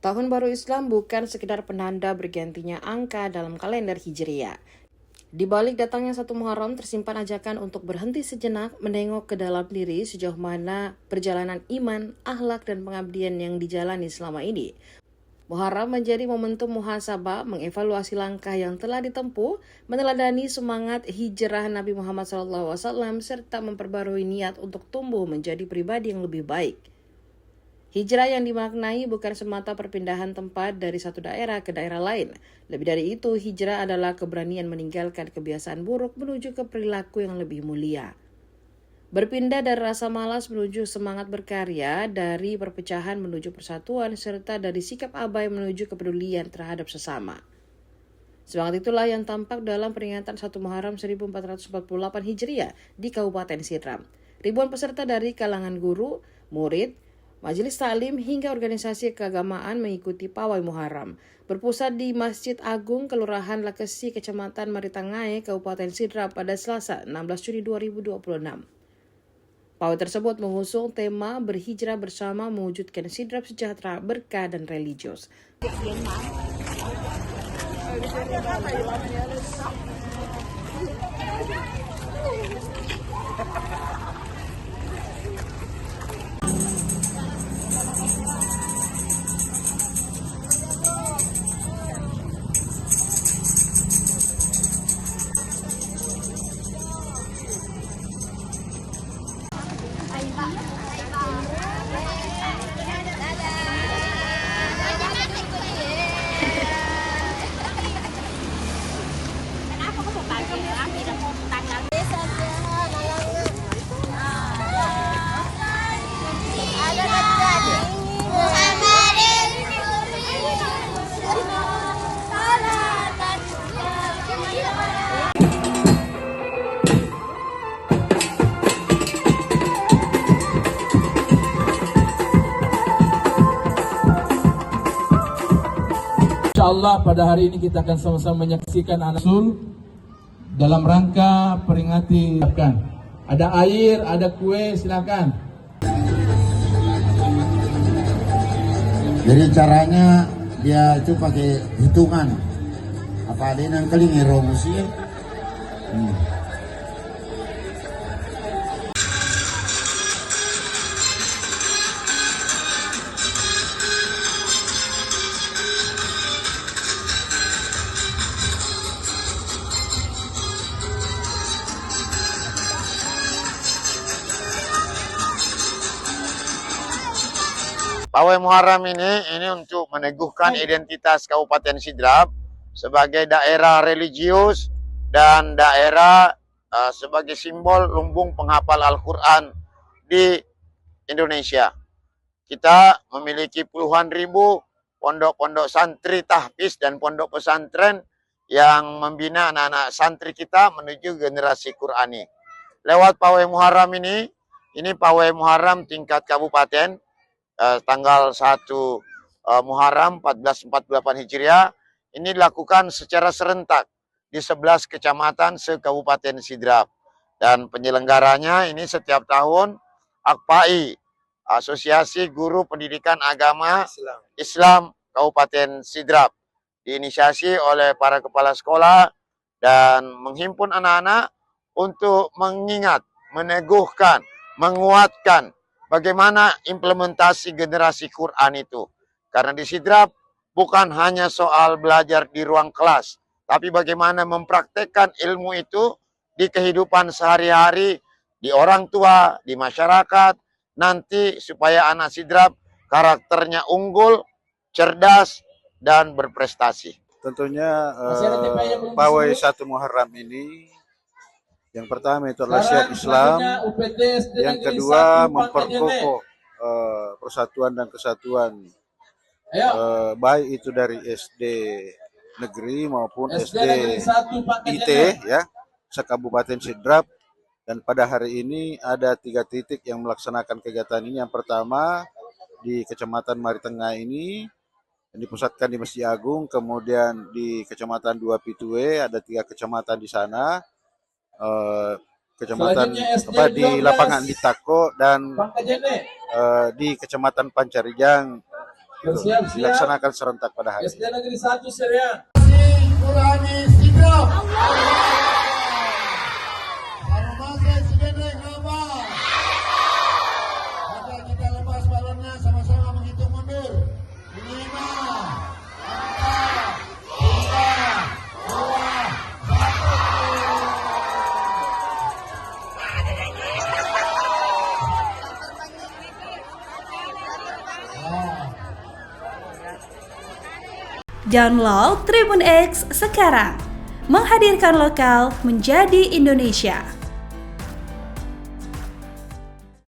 Tahun Baru Islam bukan sekedar penanda bergantinya angka dalam kalender Hijriah. Di balik datangnya 1 Muharram tersimpan ajakan untuk berhenti sejenak, menengok ke dalam diri sejauh mana perjalanan iman, akhlak, dan pengabdian yang dijalani selama ini. Muharram menjadi momentum muhasabah, mengevaluasi langkah yang telah ditempuh, meneladani semangat hijrah Nabi Muhammad SAW, serta memperbarui niat untuk tumbuh menjadi pribadi yang lebih baik. Hijrah yang dimaknai bukan semata perpindahan tempat dari satu daerah ke daerah lain. Lebih dari itu, hijrah adalah keberanian meninggalkan kebiasaan buruk menuju ke perilaku yang lebih mulia. Berpindah dari rasa malas menuju semangat berkarya, dari perpecahan menuju persatuan, serta dari sikap abai menuju kepedulian terhadap sesama. Semangat itulah yang tampak dalam peringatan 1 Muharram 1448 Hijriah di Kabupaten Sidram. Ribuan peserta dari kalangan guru, murid, majelis taklim hingga organisasi keagamaan mengikuti pawai Muharram. Berpusat di Masjid Agung Kelurahan Lakesi, Kecamatan Maritangae, Kabupaten Sidram pada Selasa 16 Juni 2026. Pawai tersebut mengusung tema berhijrah bersama mewujudkan Sidram sejahtera, berkah, dan religius. InsyaAllah pada hari ini kita akan sama-sama menyaksikan anak Rasul dalam rangka peringati. Ada air, ada kue, silakan. Jadi caranya dia itu pakai hitungan. Apa ada yang keling sih? Pawai Muharram ini untuk meneguhkan identitas Kabupaten Sidram sebagai daerah religius dan daerah sebagai simbol lumbung penghafal Al-Quran di Indonesia. Kita memiliki puluhan ribu pondok-pondok santri tahfiz dan pondok pesantren yang membina anak-anak santri kita menuju generasi Qurani. Lewat Pawai Muharram ini Pawai Muharram tingkat kabupaten, tanggal 1 Muharram 1448 Hijriah ini dilakukan secara serentak di 11 kecamatan se-Kabupaten Sidram. Dan penyelenggaranya ini setiap tahun AKPAI, Asosiasi Guru Pendidikan Agama Islam Kabupaten Sidram, diinisiasi oleh para kepala sekolah dan menghimpun anak-anak untuk mengingat, meneguhkan, menguatkan bagaimana implementasi generasi Quran itu. Karena di Sidram bukan hanya soal belajar di ruang kelas, tapi bagaimana mempraktekkan ilmu itu di kehidupan sehari-hari, di orang tua, di masyarakat, nanti supaya anak Sidram karakternya unggul, cerdas, dan berprestasi. Tentunya pawai 1 Muharram ini yang pertama itu adalah syiar Islam, yang kedua memperkokoh persatuan dan kesatuan, baik itu dari SD negeri maupun SD IT ya, se-Kabupaten Sidram. Dan pada hari ini ada 3 titik yang melaksanakan kegiatan ini. Yang pertama di Kecamatan Maritangae ini yang dipusatkan di Masjid Agung, kemudian di Kecamatan 2 Pitue ada 3 kecamatan di sana. Kecamatan di lapangan Ditako dan di Kecamatan Pancarijang dilaksanakan serentak pada hari. SD Negeri 1 Seria. Kurangi Sidrap. Harumase Sidendeng Rabah. Maka kita lepas balonnya sama-sama menghitung mundur. 5, 4, 3, 2, 1. Download Tribun X sekarang, menghadirkan lokal menjadi Indonesia.